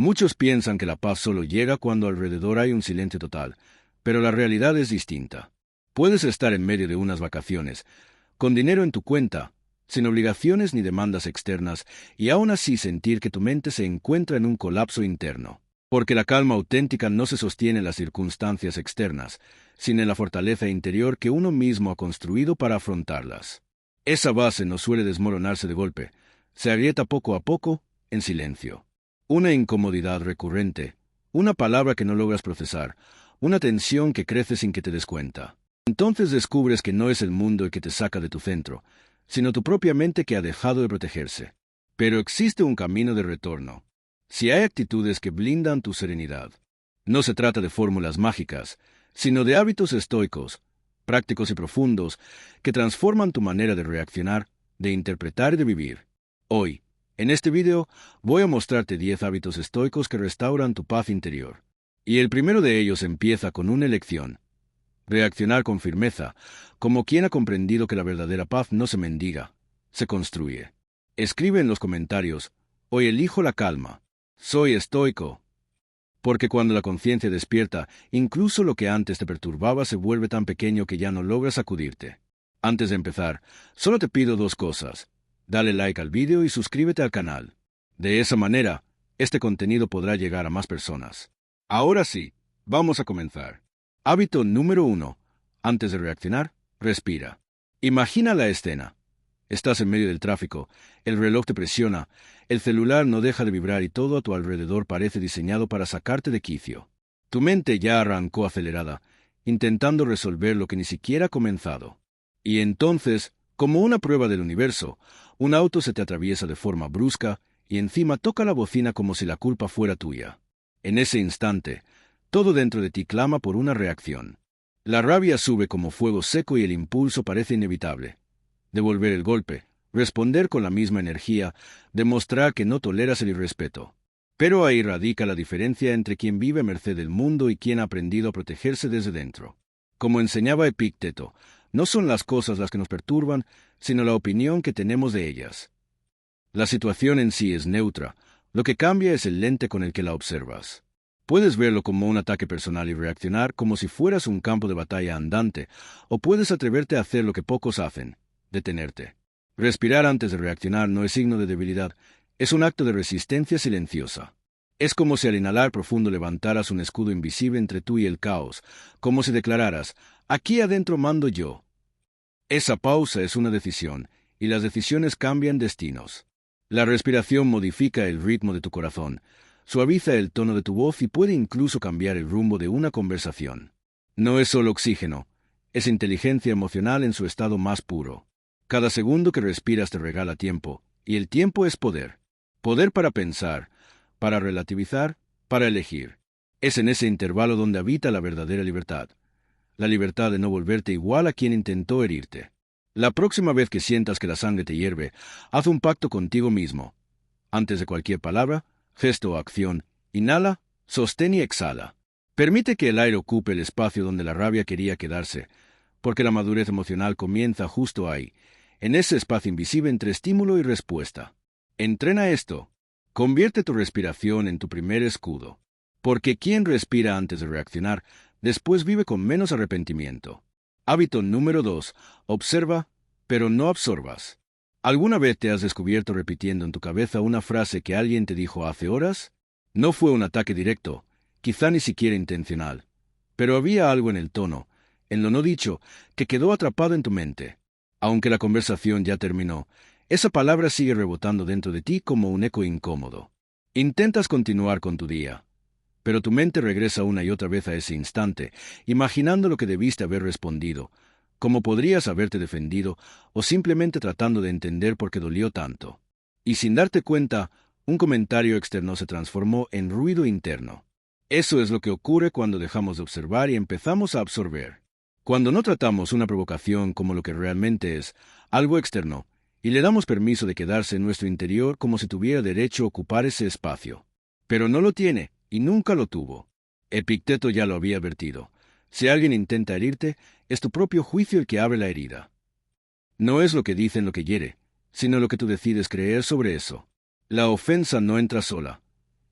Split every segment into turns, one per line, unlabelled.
Muchos piensan que la paz solo llega cuando alrededor hay un silencio total, pero la realidad es distinta. Puedes estar en medio de unas vacaciones, con dinero en tu cuenta, sin obligaciones ni demandas externas, y aún así sentir que tu mente se encuentra en un colapso interno. Porque la calma auténtica no se sostiene en las circunstancias externas, sino en la fortaleza interior que uno mismo ha construido para afrontarlas. Esa base no suele desmoronarse de golpe, se agrieta poco a poco, en silencio. Una incomodidad recurrente, una palabra que no logras procesar, una tensión que crece sin que te des cuenta. Entonces descubres que no es el mundo el que te saca de tu centro, sino tu propia mente que ha dejado de protegerse. Pero existe un camino de retorno. Si hay actitudes que blindan tu serenidad. No se trata de fórmulas mágicas, sino de hábitos estoicos, prácticos y profundos, que transforman tu manera de reaccionar, de interpretar y de vivir. Hoy, en este video, voy a mostrarte 10 hábitos estoicos que restauran tu paz interior. Y el primero de ellos empieza con una elección. Reaccionar con firmeza, como quien ha comprendido que la verdadera paz no se mendiga, se construye. Escribe en los comentarios: hoy elijo la calma. Soy estoico. Porque cuando la conciencia despierta, incluso lo que antes te perturbaba se vuelve tan pequeño que ya no logras sacudirte. Antes de empezar, solo te pido 2 cosas. Dale like al video y suscríbete al canal. De esa manera, este contenido podrá llegar a más personas. Ahora sí, vamos a comenzar. Hábito número 1. Antes de reaccionar, respira. Imagina la escena. Estás en medio del tráfico, el reloj te presiona, el celular no deja de vibrar y todo a tu alrededor parece diseñado para sacarte de quicio. Tu mente ya arrancó acelerada, intentando resolver lo que ni siquiera ha comenzado. Y entonces, como una prueba del universo, un auto se te atraviesa de forma brusca y encima toca la bocina como si la culpa fuera tuya. En ese instante, todo dentro de ti clama por una reacción. La rabia sube como fuego seco y el impulso parece inevitable. Devolver el golpe, responder con la misma energía, demostrar que no toleras el irrespeto. Pero ahí radica la diferencia entre quien vive a merced del mundo y quien ha aprendido a protegerse desde dentro. Como enseñaba Epicteto, no son las cosas las que nos perturban, sino la opinión que tenemos de ellas. La situación en sí es neutra, lo que cambia es el lente con el que la observas. Puedes verlo como un ataque personal y reaccionar como si fueras un campo de batalla andante, o puedes atreverte a hacer lo que pocos hacen: detenerte. Respirar antes de reaccionar no es signo de debilidad, es un acto de resistencia silenciosa. Es como si al inhalar profundo levantaras un escudo invisible entre tú y el caos, como si declararas: aquí adentro mando yo. Esa pausa es una decisión, y las decisiones cambian destinos. La respiración modifica el ritmo de tu corazón, suaviza el tono de tu voz y puede incluso cambiar el rumbo de una conversación. No es solo oxígeno, es inteligencia emocional en su estado más puro. Cada segundo que respiras te regala tiempo, y el tiempo es poder. Poder para pensar, para relativizar, para elegir. Es en ese intervalo donde habita la verdadera libertad. La libertad de no volverte igual a quien intentó herirte. La próxima vez que sientas que la sangre te hierve, haz un pacto contigo mismo. Antes de cualquier palabra, gesto o acción, inhala, sostén y exhala. Permite que el aire ocupe el espacio donde la rabia quería quedarse, porque la madurez emocional comienza justo ahí, en ese espacio invisible entre estímulo y respuesta. Entrena esto. Convierte tu respiración en tu primer escudo. Porque quien respira antes de reaccionar, después vive con menos arrepentimiento. Hábito número 2. Observa, pero no absorbas. ¿Alguna vez te has descubierto repitiendo en tu cabeza una frase que alguien te dijo hace horas? No fue un ataque directo, quizá ni siquiera intencional, pero había algo en el tono, en lo no dicho, que quedó atrapado en tu mente. Aunque la conversación ya terminó, esa palabra sigue rebotando dentro de ti como un eco incómodo. Intentas continuar con tu día, pero tu mente regresa una y otra vez a ese instante, imaginando lo que debiste haber respondido, cómo podrías haberte defendido, o simplemente tratando de entender por qué dolió tanto. Y sin darte cuenta, un comentario externo se transformó en ruido interno. Eso es lo que ocurre cuando dejamos de observar y empezamos a absorber. Cuando no tratamos una provocación como lo que realmente es, algo externo, y le damos permiso de quedarse en nuestro interior como si tuviera derecho a ocupar ese espacio. Pero no lo tiene, y nunca lo tuvo. Epicteto ya lo había advertido. Si alguien intenta herirte, es tu propio juicio el que abre la herida. No es lo que dicen lo que hiere, sino lo que tú decides creer sobre eso. La ofensa no entra sola.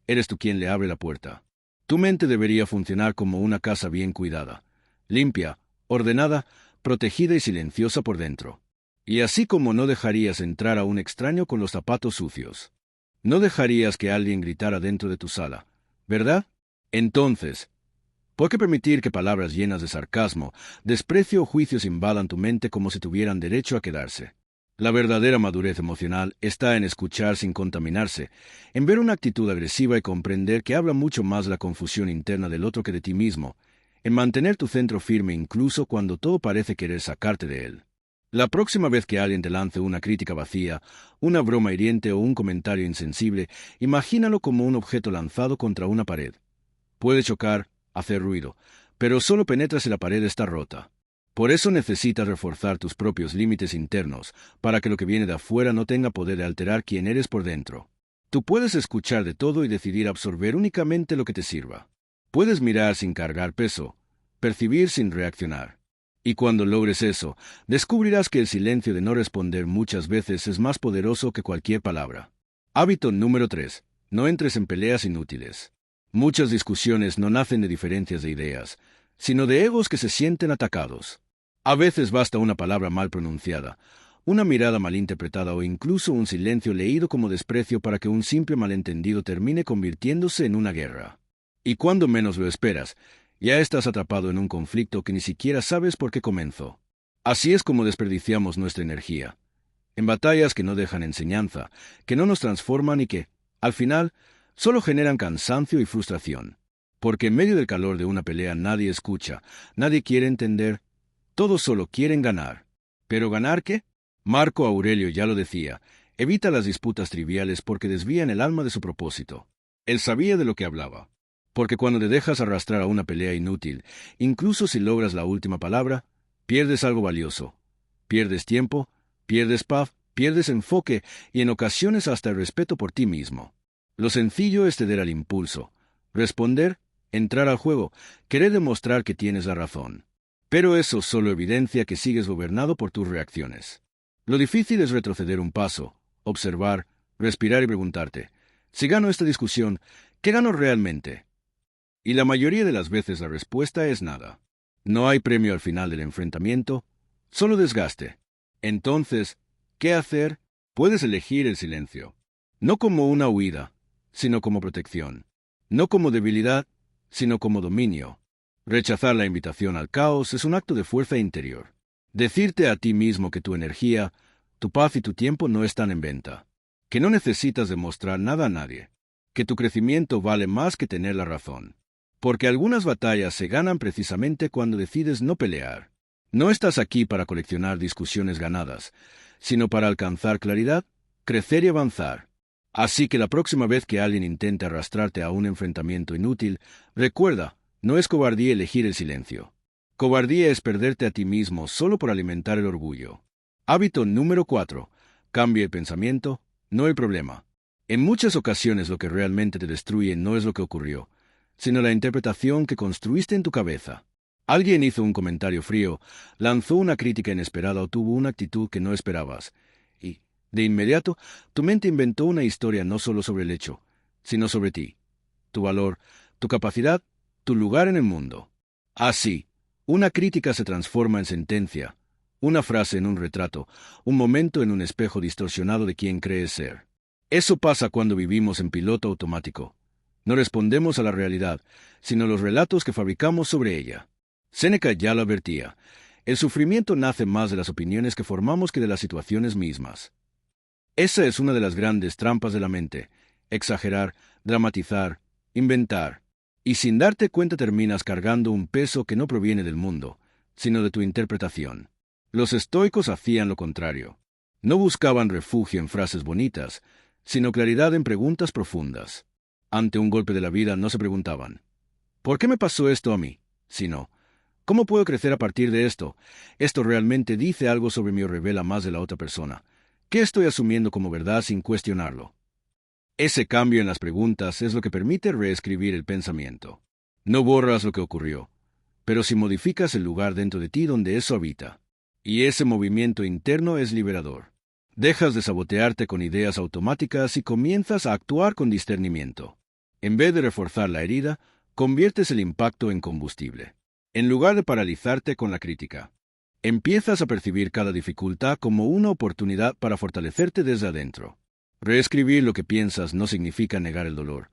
eres tú quien le abre la puerta. Tu mente debería funcionar como una casa bien cuidada, limpia, ordenada, protegida y silenciosa por dentro. Y así como no dejarías entrar a un extraño con los zapatos sucios, no dejarías que alguien gritara dentro de tu sala, ¿verdad? Entonces, ¿por qué permitir que palabras llenas de sarcasmo, desprecio o juicios invadan tu mente como si tuvieran derecho a quedarse? La verdadera madurez emocional está en escuchar sin contaminarse, en ver una actitud agresiva y comprender que habla mucho más de la confusión interna del otro que de ti mismo, en mantener tu centro firme incluso cuando todo parece querer sacarte de él. La próxima vez que alguien te lance una crítica vacía, una broma hiriente o un comentario insensible, imagínalo como un objeto lanzado contra una pared. Puede chocar, hacer ruido, pero solo penetra si la pared está rota. Por eso necesitas reforzar tus propios límites internos, para que lo que viene de afuera no tenga poder de alterar quién eres por dentro. Tú puedes escuchar de todo y decidir absorber únicamente lo que te sirva. Puedes mirar sin cargar peso, percibir sin reaccionar. Y cuando logres eso, descubrirás que el silencio de no responder muchas veces es más poderoso que cualquier palabra. Hábito número 3. No entres en peleas inútiles. Muchas discusiones no nacen de diferencias de ideas, sino de egos que se sienten atacados. A veces basta una palabra mal pronunciada, una mirada mal interpretada o incluso un silencio leído como desprecio para que un simple malentendido termine convirtiéndose en una guerra. Y cuando menos lo esperas, ya estás atrapado en un conflicto que ni siquiera sabes por qué comenzó. Así es como desperdiciamos nuestra energía, en batallas que no dejan enseñanza, que no nos transforman y que, al final, solo generan cansancio y frustración. Porque en medio del calor de una pelea nadie escucha, nadie quiere entender, todos solo quieren ganar. ¿Pero ganar qué? Marco Aurelio ya lo decía, evita las disputas triviales porque desvían el alma de su propósito. Él sabía de lo que hablaba. Porque cuando te dejas arrastrar a una pelea inútil, incluso si logras la última palabra, pierdes algo valioso. Pierdes tiempo, pierdes paz, pierdes enfoque y en ocasiones hasta el respeto por ti mismo. Lo sencillo es ceder al impulso, responder, entrar al juego, querer demostrar que tienes la razón. Pero eso solo evidencia que sigues gobernado por tus reacciones. Lo difícil es retroceder un paso, observar, respirar y preguntarte, si gano esta discusión, ¿qué gano realmente? Y la mayoría de las veces la respuesta es nada. No hay premio al final del enfrentamiento, solo desgaste. Entonces, ¿qué hacer? Puedes elegir el silencio. No como una huida, sino como protección. No como debilidad, sino como dominio. Rechazar la invitación al caos es un acto de fuerza interior. Decirte a ti mismo que tu energía, tu paz y tu tiempo no están en venta. Que no necesitas demostrar nada a nadie. Que tu crecimiento vale más que tener la razón. Porque algunas batallas se ganan precisamente cuando decides no pelear. No estás aquí para coleccionar discusiones ganadas, sino para alcanzar claridad, crecer y avanzar. Así que la próxima vez que alguien intente arrastrarte a un enfrentamiento inútil, recuerda, no es cobardía elegir el silencio. Cobardía es perderte a ti mismo solo por alimentar el orgullo. Hábito número 4. Cambia el pensamiento, no el problema. En muchas ocasiones lo que realmente te destruye no es lo que ocurrió, sino la interpretación que construiste en tu cabeza. Alguien hizo un comentario frío, lanzó una crítica inesperada o tuvo una actitud que no esperabas, y, de inmediato, tu mente inventó una historia no solo sobre el hecho, sino sobre ti, tu valor, tu capacidad, tu lugar en el mundo. Así, una crítica se transforma en sentencia, una frase en un retrato, un momento en un espejo distorsionado de quien crees ser. Eso pasa cuando vivimos en piloto automático. No respondemos a la realidad, sino los relatos que fabricamos sobre ella. Séneca ya lo advertía. El sufrimiento nace más de las opiniones que formamos que de las situaciones mismas. Esa es una de las grandes trampas de la mente. Exagerar, dramatizar, inventar. Y sin darte cuenta terminas cargando un peso que no proviene del mundo, sino de tu interpretación. Los estoicos hacían lo contrario. No buscaban refugio en frases bonitas, sino claridad en preguntas profundas. Ante un golpe de la vida no se preguntaban, ¿por qué me pasó esto a mí? Sino, ¿cómo puedo crecer a partir de esto? ¿Esto realmente dice algo sobre mí o revela más de la otra persona? ¿Qué estoy asumiendo como verdad sin cuestionarlo? Ese cambio en las preguntas es lo que permite reescribir el pensamiento. No borras lo que ocurrió, pero si modificas el lugar dentro de ti donde eso habita. Y ese movimiento interno es liberador. Dejas de sabotearte con ideas automáticas y comienzas a actuar con discernimiento. En vez de reforzar la herida, conviertes el impacto en combustible. En lugar de paralizarte con la crítica, empiezas a percibir cada dificultad como una oportunidad para fortalecerte desde adentro. Reescribir lo que piensas no significa negar el dolor,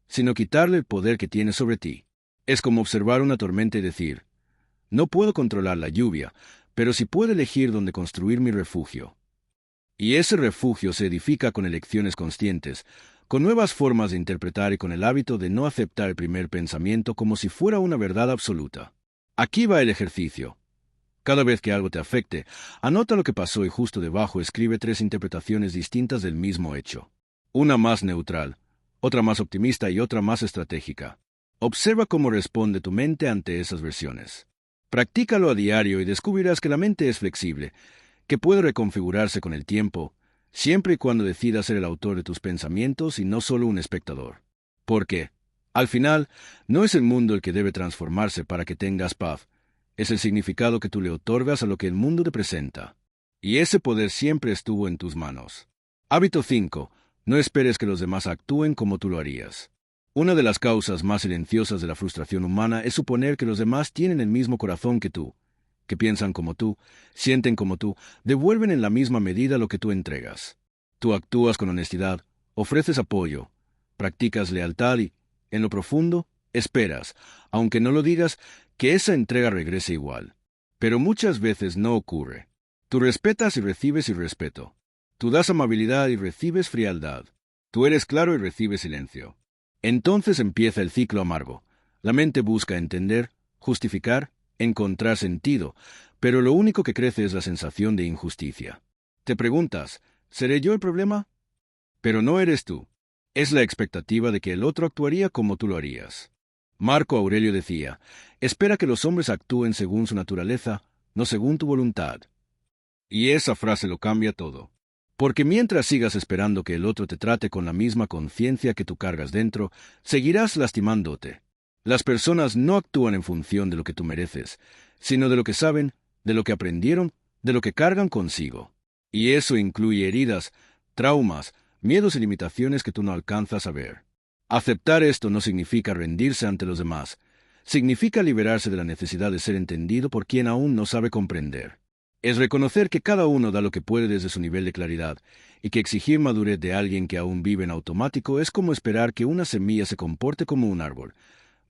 sino quitarle el poder que tiene sobre ti. Es como observar una tormenta y decir, no puedo controlar la lluvia, pero sí puedo elegir dónde construir mi refugio. Y ese refugio se edifica con elecciones conscientes, con nuevas formas de interpretar y con el hábito de no aceptar el primer pensamiento como si fuera una verdad absoluta. Aquí va el ejercicio. Cada vez que algo te afecte, anota lo que pasó y justo debajo escribe 3 interpretaciones distintas del mismo hecho. Una más neutral, otra más optimista y otra más estratégica. Observa cómo responde tu mente ante esas versiones. Practícalo a diario y descubrirás que la mente es flexible, que puede reconfigurarse con el tiempo, siempre y cuando decidas ser el autor de tus pensamientos y no solo un espectador. Porque, al final, no es el mundo el que debe transformarse para que tengas paz, es el significado que tú le otorgas a lo que el mundo te presenta. Y ese poder siempre estuvo en tus manos. Hábito 5. No esperes que los demás actúen como tú lo harías. Una de las causas más silenciosas de la frustración humana es suponer que los demás tienen el mismo corazón que tú, que piensan como tú, sienten como tú, devuelven en la misma medida lo que tú entregas. Tú actúas con honestidad, ofreces apoyo, practicas lealtad y, en lo profundo, esperas, aunque no lo digas, que esa entrega regrese igual. Pero muchas veces no ocurre. Tú respetas y recibes irrespeto. Tú das amabilidad y recibes frialdad. Tú eres claro y recibes silencio. Entonces empieza el ciclo amargo. La mente busca entender, justificar, encontrar sentido, pero lo único que crece es la sensación de injusticia. Te preguntas, ¿seré yo el problema? Pero no eres tú. Es la expectativa de que el otro actuaría como tú lo harías. Marco Aurelio decía, espera que los hombres actúen según su naturaleza, no según tu voluntad. Y esa frase lo cambia todo. Porque mientras sigas esperando que el otro te trate con la misma conciencia que tú cargas dentro, seguirás lastimándote. Las personas no actúan en función de lo que tú mereces, sino de lo que saben, de lo que aprendieron, de lo que cargan consigo. Y eso incluye heridas, traumas, miedos y limitaciones que tú no alcanzas a ver. Aceptar esto no significa rendirse ante los demás, significa liberarse de la necesidad de ser entendido por quien aún no sabe comprender. Es reconocer que cada uno da lo que puede desde su nivel de claridad, y que exigir madurez de alguien que aún vive en automático es como esperar que una semilla se comporte como un árbol.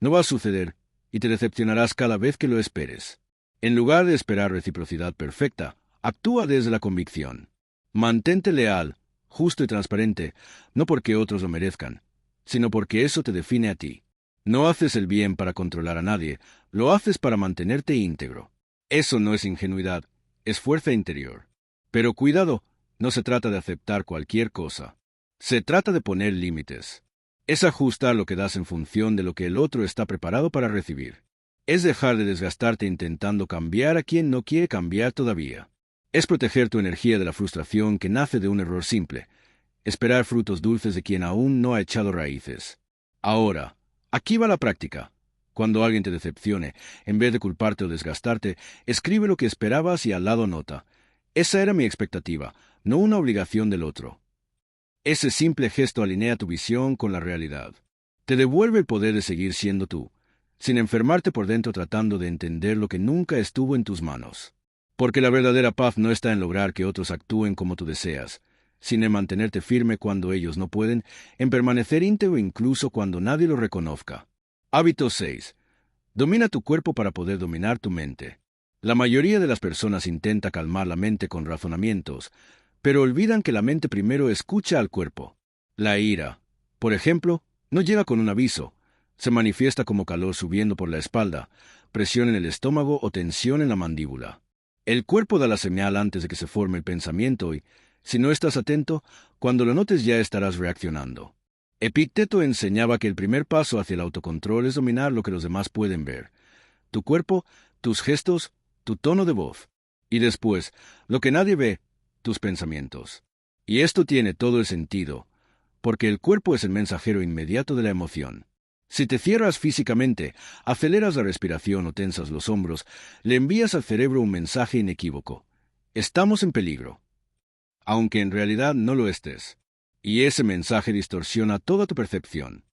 No va a suceder, y te decepcionarás cada vez que lo esperes. En lugar de esperar reciprocidad perfecta, actúa desde la convicción. Mantente leal, justo y transparente, no porque otros lo merezcan, sino porque eso te define a ti. No haces el bien para controlar a nadie, lo haces para mantenerte íntegro. Eso no es ingenuidad, es fuerza interior. Pero cuidado, no se trata de aceptar cualquier cosa. Se trata de poner límites. Es ajustar lo que das en función de lo que el otro está preparado para recibir. Es dejar de desgastarte intentando cambiar a quien no quiere cambiar todavía. Es proteger tu energía de la frustración que nace de un error simple. Esperar frutos dulces de quien aún no ha echado raíces. Ahora, aquí va la práctica. Cuando alguien te decepcione, en vez de culparte o desgastarte, escribe lo que esperabas y al lado nota. Esa era mi expectativa, no una obligación del otro. Ese simple gesto alinea tu visión con la realidad. Te devuelve el poder de seguir siendo tú, sin enfermarte por dentro tratando de entender lo que nunca estuvo en tus manos. Porque la verdadera paz no está en lograr que otros actúen como tú deseas, sino en mantenerte firme cuando ellos no pueden, en permanecer íntegro incluso cuando nadie lo reconozca. Hábito 6. Domina tu cuerpo para poder dominar tu mente. La mayoría de las personas intenta calmar la mente con razonamientos, pero olvidan que la mente primero escucha al cuerpo. La ira, por ejemplo, no llega con un aviso, se manifiesta como calor subiendo por la espalda, presión en el estómago o tensión en la mandíbula. El cuerpo da la señal antes de que se forme el pensamiento y, si no estás atento, cuando lo notes ya estarás reaccionando. Epicteto enseñaba que el primer paso hacia el autocontrol es dominar lo que los demás pueden ver. Tu cuerpo, tus gestos, tu tono de voz. Y después, lo que nadie ve, tus pensamientos. Y esto tiene todo el sentido, porque el cuerpo es el mensajero inmediato de la emoción. Si te cierras físicamente, aceleras la respiración o tensas los hombros, le envías al cerebro un mensaje inequívoco. Estamos en peligro. Aunque en realidad no lo estés. Y ese mensaje distorsiona toda tu percepción.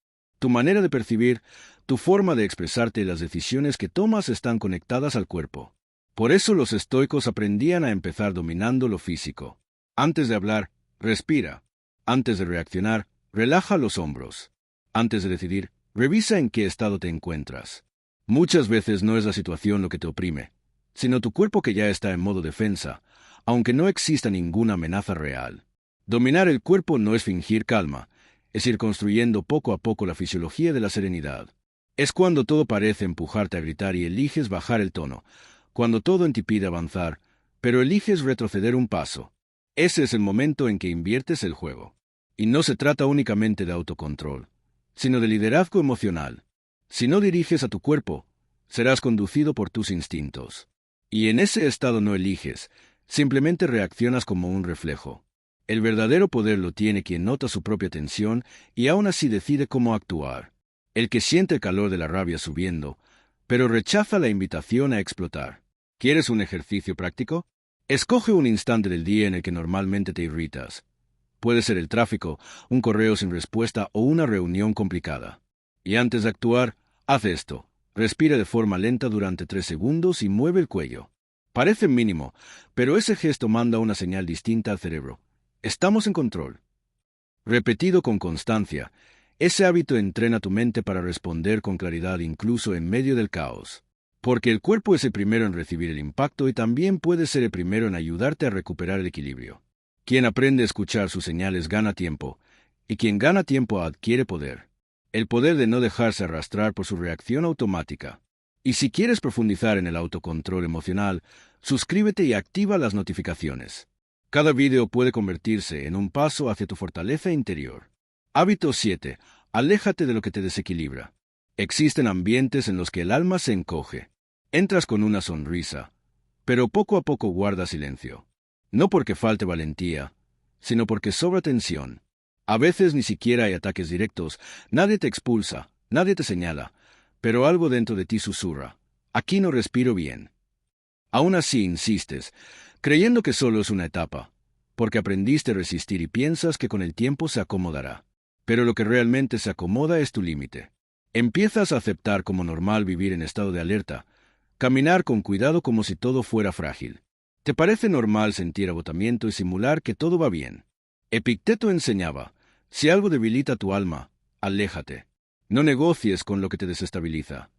Tu manera de percibir, tu forma de expresarte y las decisiones que tomas están conectadas al cuerpo. Por eso los estoicos aprendían a empezar dominando lo físico. Antes de hablar, respira. Antes de reaccionar, relaja los hombros. Antes de decidir, revisa en qué estado te encuentras. Muchas veces no es la situación lo que te oprime, sino tu cuerpo que ya está en modo defensa, aunque no exista ninguna amenaza real. Dominar el cuerpo no es fingir calma, es ir construyendo poco a poco la fisiología de la serenidad. Es cuando todo parece empujarte a gritar y eliges bajar el tono, cuando todo en ti pide avanzar, pero eliges retroceder un paso. Ese es el momento en que inviertes el juego. Y no se trata únicamente de autocontrol, sino de liderazgo emocional. Si no diriges a tu cuerpo, serás conducido por tus instintos. Y en ese estado no eliges, simplemente reaccionas como un reflejo. El verdadero poder lo tiene quien nota su propia tensión y aún así decide cómo actuar. El que siente el calor de la rabia subiendo, pero rechaza la invitación a explotar. ¿Quieres un ejercicio práctico? Escoge un instante del día en el que normalmente te irritas. Puede ser el tráfico, un correo sin respuesta o una reunión complicada. Y antes de actuar, haz esto. Respira de forma lenta durante 3 segundos y mueve el cuello. Parece mínimo, pero ese gesto manda una señal distinta al cerebro. Estamos en control. Repetido con constancia, ese hábito entrena tu mente para responder con claridad incluso en medio del caos. Porque el cuerpo es el primero en recibir el impacto y también puede ser el primero en ayudarte a recuperar el equilibrio. Quien aprende a escuchar sus señales gana tiempo, y quien gana tiempo adquiere poder. El poder de no dejarse arrastrar por su reacción automática. Y si quieres profundizar en el autocontrol emocional, suscríbete y activa las notificaciones. Cada video puede convertirse en un paso hacia tu fortaleza interior. Hábito 7. Aléjate de lo que te desequilibra. Existen ambientes en los que el alma se encoge. Entras con una sonrisa, pero poco a poco guardas silencio. No porque falte valentía, sino porque sobra tensión. A veces ni siquiera hay ataques directos, nadie te expulsa, nadie te señala, pero algo dentro de ti susurra. Aquí no respiro bien. Aún así insistes, creyendo que solo es una etapa, porque aprendiste a resistir y piensas que con el tiempo se acomodará. Pero lo que realmente se acomoda es tu límite. Empiezas a aceptar como normal vivir en estado de alerta, caminar con cuidado como si todo fuera frágil. ¿Te parece normal sentir agotamiento y simular que todo va bien? Epicteto enseñaba, si algo debilita tu alma, aléjate. No negocies con lo que te desestabiliza.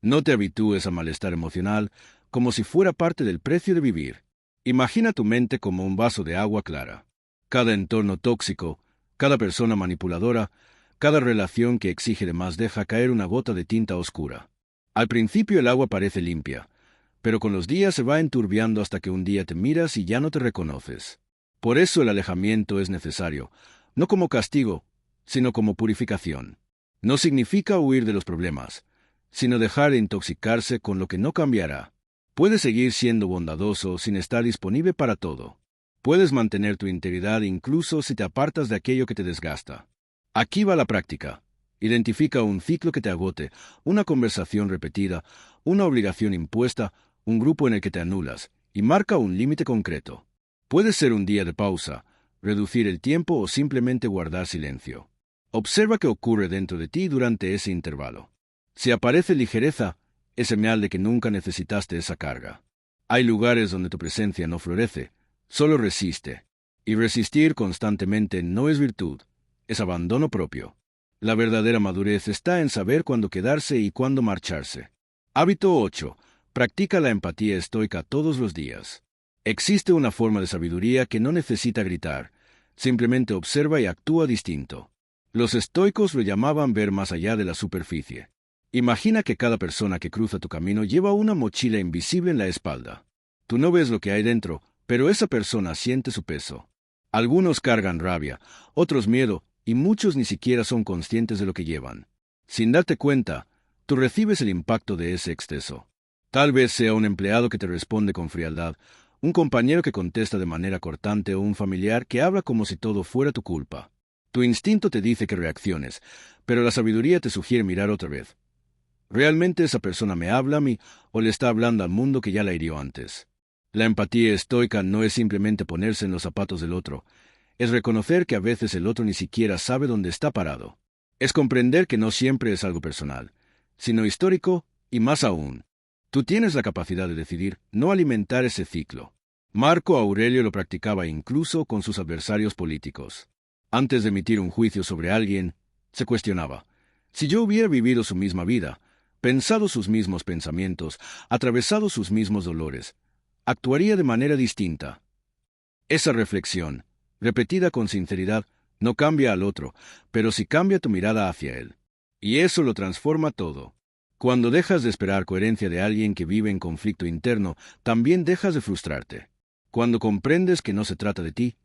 No te habitúes a malestar emocional como si fuera parte del precio de vivir. Imagina tu mente como un vaso de agua clara. Cada entorno tóxico, cada persona manipuladora, cada relación que exige de más deja caer una gota de tinta oscura. Al principio el agua parece limpia, pero con los días se va enturbiando hasta que un día te miras y ya no te reconoces. Por eso el alejamiento es necesario, no como castigo, sino como purificación. No significa huir de los problemas, sino dejar de intoxicarse con lo que no cambiará. Puedes seguir siendo bondadoso sin estar disponible para todo. Puedes mantener tu integridad incluso si te apartas de aquello que te desgasta. Aquí va la práctica. Identifica un ciclo que te agote, una conversación repetida, una obligación impuesta, un grupo en el que te anulas, y marca un límite concreto. Puede ser un día de pausa, reducir el tiempo o simplemente guardar silencio. Observa qué ocurre dentro de ti durante ese intervalo. Si aparece ligereza, es señal de que nunca necesitaste esa carga. Hay lugares donde tu presencia no florece, solo resiste. Y resistir constantemente no es virtud, es abandono propio. La verdadera madurez está en saber cuándo quedarse y cuándo marcharse. Hábito 8. Practica la empatía estoica todos los días. Existe una forma de sabiduría que no necesita gritar, simplemente observa y actúa distinto. Los estoicos lo llamaban ver más allá de la superficie. Imagina que cada persona que cruza tu camino lleva una mochila invisible en la espalda. Tú no ves lo que hay dentro, pero esa persona siente su peso. Algunos cargan rabia, otros miedo, y muchos ni siquiera son conscientes de lo que llevan. Sin darte cuenta, tú recibes el impacto de ese exceso. Tal vez sea un empleado que te responde con frialdad, un compañero que contesta de manera cortante o un familiar que habla como si todo fuera tu culpa. Tu instinto te dice que reacciones, pero la sabiduría te sugiere mirar otra vez. ¿Realmente esa persona me habla a mí o le está hablando al mundo que ya la hirió antes? La empatía estoica no es simplemente ponerse en los zapatos del otro, es reconocer que a veces el otro ni siquiera sabe dónde está parado. Es comprender que no siempre es algo personal, sino histórico y más aún. Tú tienes la capacidad de decidir no alimentar ese ciclo. Marco Aurelio lo practicaba incluso con sus adversarios políticos. Antes de emitir un juicio sobre alguien, se cuestionaba: si yo hubiera vivido su misma vida, pensado sus mismos pensamientos, atravesado sus mismos dolores, ¿actuaría de manera distinta? Esa reflexión, repetida con sinceridad, no cambia al otro, pero sí cambia tu mirada hacia él. Y eso lo transforma todo. Cuando dejas de esperar coherencia de alguien que vive en conflicto interno, también dejas de frustrarte. Cuando comprendes que no se trata de ti,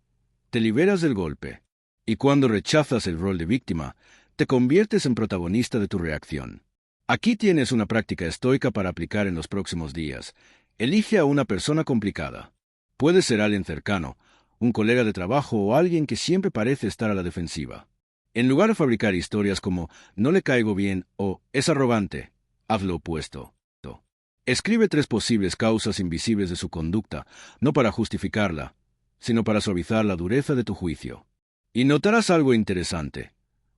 te liberas del golpe. Y cuando rechazas el rol de víctima, te conviertes en protagonista de tu reacción. Aquí tienes una práctica estoica para aplicar en los próximos días. Elige a una persona complicada. Puede ser alguien cercano, un colega de trabajo o alguien que siempre parece estar a la defensiva. En lugar de fabricar historias como «no le caigo bien» o «es arrogante», haz lo opuesto. Escribe 3 posibles causas invisibles de su conducta, no para justificarla, sino para suavizar la dureza de tu juicio. Y notarás algo interesante.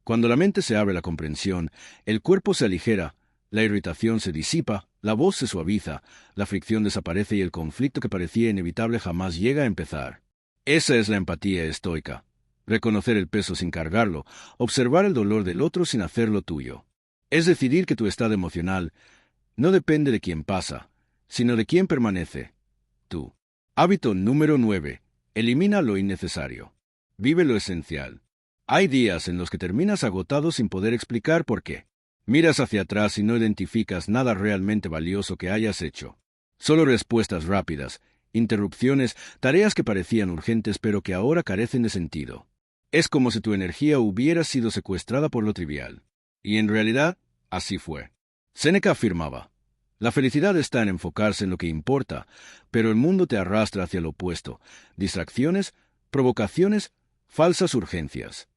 Cuando la mente se abre a la comprensión, el cuerpo se aligera, la irritación se disipa, la voz se suaviza, la fricción desaparece y el conflicto que parecía inevitable jamás llega a empezar. Esa es la empatía estoica. Reconocer el peso sin cargarlo, observar el dolor del otro sin hacerlo tuyo. Es decidir que tu estado emocional no depende de quién pasa, sino de quién permanece. Tú. Hábito número 9. Elimina lo innecesario. Vive lo esencial. Hay días en los que terminas agotado sin poder explicar por qué. Miras hacia atrás y no identificas nada realmente valioso que hayas hecho. Solo respuestas rápidas, interrupciones, tareas que parecían urgentes pero que ahora carecen de sentido. Es como si tu energía hubiera sido secuestrada por lo trivial. Y en realidad, así fue. Séneca afirmaba: la felicidad está en enfocarse en lo que importa, pero el mundo te arrastra hacia lo opuesto: distracciones, provocaciones, falsas urgencias.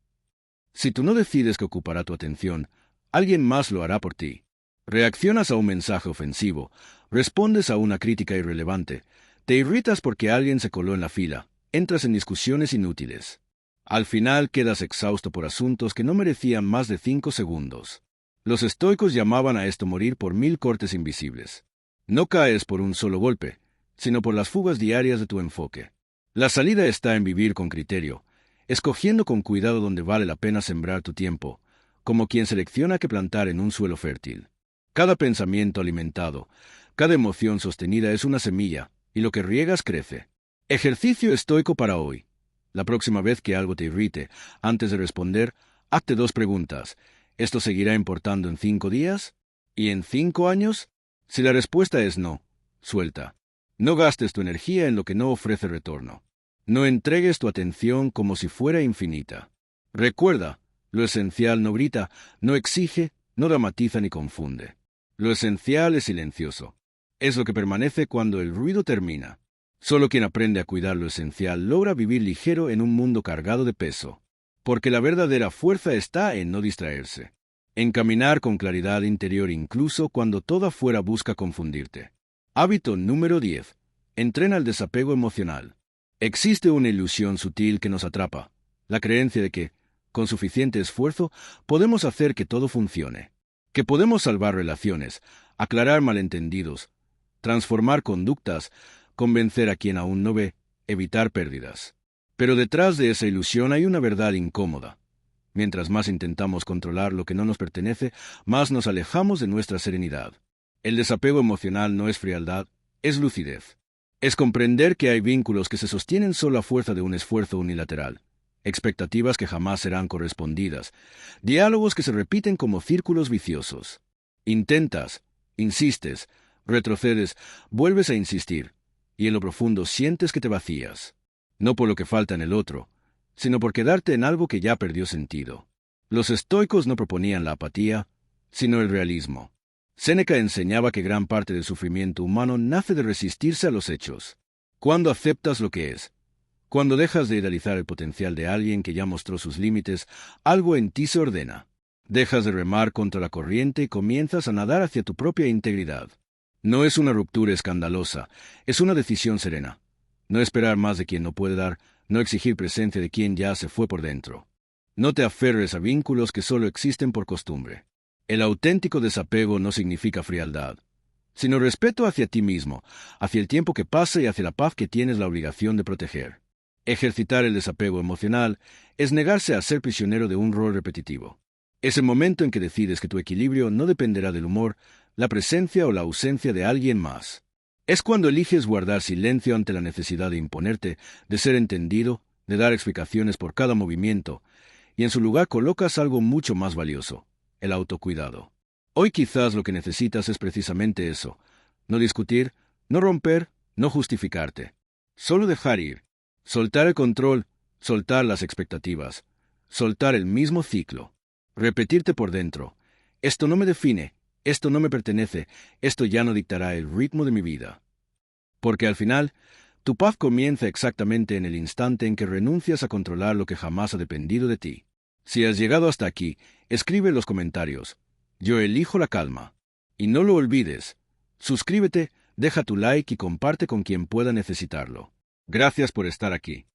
Si tú no decides qué ocupará tu atención, alguien más lo hará por ti. Reaccionas a un mensaje ofensivo, respondes a una crítica irrelevante, te irritas porque alguien se coló en la fila, entras en discusiones inútiles. Al final quedas exhausto por asuntos que no merecían más de 5 segundos. Los estoicos llamaban a esto morir por 1000 cortes invisibles. No caes por un solo golpe, sino por las fugas diarias de tu enfoque. La salida está en vivir con criterio, escogiendo con cuidado donde vale la pena sembrar tu tiempo, como quien selecciona qué plantar en un suelo fértil. Cada pensamiento alimentado, cada emoción sostenida es una semilla, y lo que riegas crece. Ejercicio estoico para hoy. La próxima vez que algo te irrite, antes de responder, hazte 2 preguntas. ¿Esto seguirá importando en 5 días? ¿Y en 5 años? Si la respuesta es no, suelta. No gastes tu energía en lo que no ofrece retorno. No entregues tu atención como si fuera infinita. Recuerda, lo esencial no grita, no exige, no dramatiza ni confunde. Lo esencial es silencioso. Es lo que permanece cuando el ruido termina. Solo quien aprende a cuidar lo esencial logra vivir ligero en un mundo cargado de peso. Porque la verdadera fuerza está en no distraerse. En caminar con claridad interior incluso cuando todo afuera busca confundirte. Hábito número 10. Entrena el desapego emocional. Existe una ilusión sutil que nos atrapa, la creencia de que, con suficiente esfuerzo, podemos hacer que todo funcione. Que podemos salvar relaciones, aclarar malentendidos, transformar conductas, convencer a quien aún no ve, evitar pérdidas. Pero detrás de esa ilusión hay una verdad incómoda. Mientras más intentamos controlar lo que no nos pertenece, más nos alejamos de nuestra serenidad. El desapego emocional no es frialdad, es lucidez. Es comprender que hay vínculos que se sostienen solo a fuerza de un esfuerzo unilateral, expectativas que jamás serán correspondidas, diálogos que se repiten como círculos viciosos. Intentas, insistes, retrocedes, vuelves a insistir, y en lo profundo sientes que te vacías. No por lo que falta en el otro, sino por quedarte en algo que ya perdió sentido. Los estoicos no proponían la apatía, sino el realismo. Séneca enseñaba que gran parte del sufrimiento humano nace de resistirse a los hechos. Cuando aceptas lo que es, cuando dejas de idealizar el potencial de alguien que ya mostró sus límites, algo en ti se ordena. Dejas de remar contra la corriente y comienzas a nadar hacia tu propia integridad. No es una ruptura escandalosa, es una decisión serena. No esperar más de quien no puede dar, no exigir presencia de quien ya se fue por dentro. No te aferres a vínculos que solo existen por costumbre. El auténtico desapego no significa frialdad, sino respeto hacia ti mismo, hacia el tiempo que pasa y hacia la paz que tienes la obligación de proteger. Ejercitar el desapego emocional es negarse a ser prisionero de un rol repetitivo. Es el momento en que decides que tu equilibrio no dependerá del humor, la presencia o la ausencia de alguien más. Es cuando eliges guardar silencio ante la necesidad de imponerte, de ser entendido, de dar explicaciones por cada movimiento, y en su lugar colocas algo mucho más valioso, el autocuidado. Hoy quizás lo que necesitas es precisamente eso, no discutir, no romper, no justificarte. Solo dejar ir, soltar el control, soltar las expectativas, soltar el mismo ciclo, repetirte por dentro, esto no me define, esto no me pertenece, esto ya no dictará el ritmo de mi vida. Porque al final, tu paz comienza exactamente en el instante en que renuncias a controlar lo que jamás ha dependido de ti. Si has llegado hasta aquí, escribe en los comentarios: yo elijo la calma. Y no lo olvides, suscríbete, deja tu like y comparte con quien pueda necesitarlo. Gracias por estar aquí.